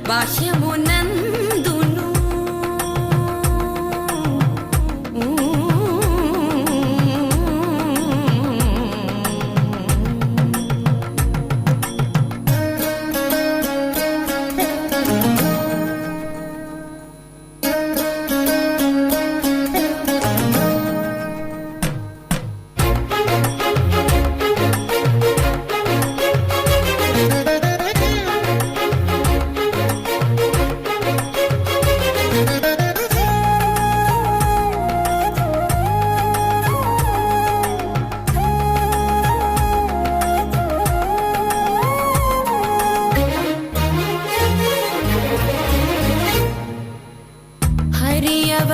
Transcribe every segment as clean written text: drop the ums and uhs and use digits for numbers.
బాహ్యమునందును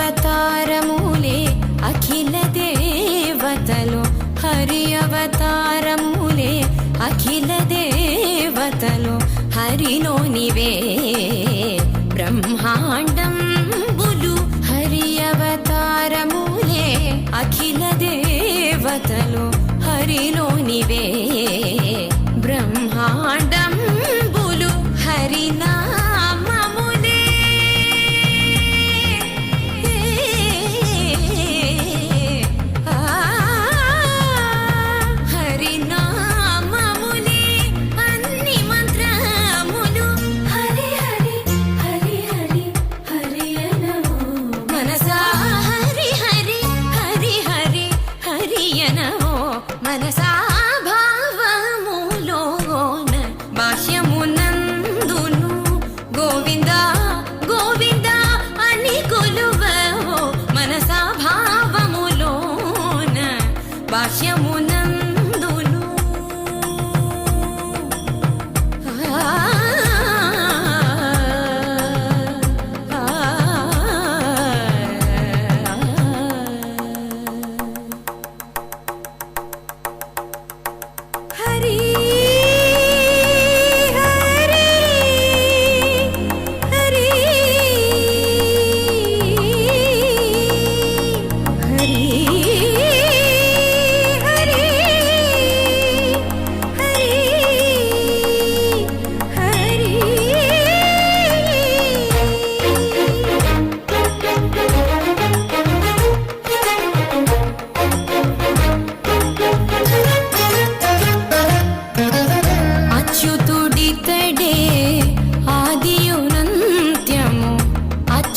అవతారములే అఖిల దేవతలు హరి అవతారములే అఖిల దేవతలు హరిలోనివే బ్రహ్మాండంబులు హరి అవతారములే అఖిల దేవతలు హరిలోనివే బ్రహ్మాండంబులు హరినా మనసా భావములోన బాహ్యమునందును గోవింద గోవింద అని కొలువవో మనసా భావములోన బాహ్యమునందును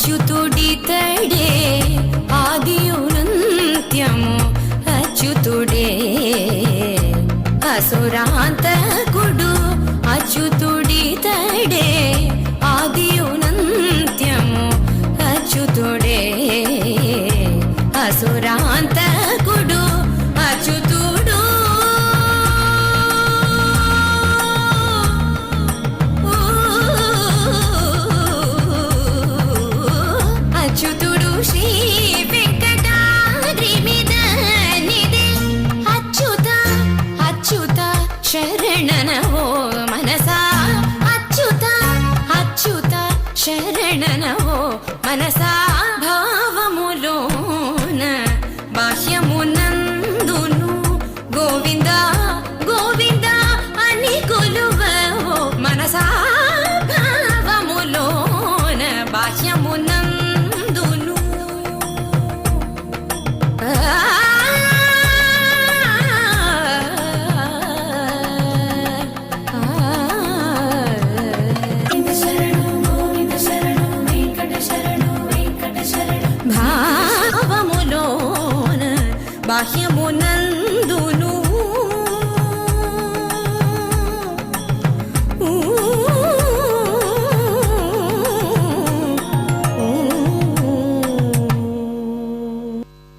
అచ్యుతుడితడే ఆదియునంత్యము అచ్యుతుడే అసురాంతకుడు అచ్యుతుడితడే ఆదియునంత్యము అచ్యుతుడే అసురాంతకుడు అచ్యుతుడు అచ్యుతుడు శ్రీ వెంకటాద్రి మీద నిదే అచ్యుత అచ్యుత శరణనవో మనసా అచ్యుత అచ్యుత శరణనవో మనసా భావములోన బాహ్యమునందును గోవింద గోవింద అని కొలువవో మనసా భావములోన బాహ్యమున భావములోన బాహ్యమున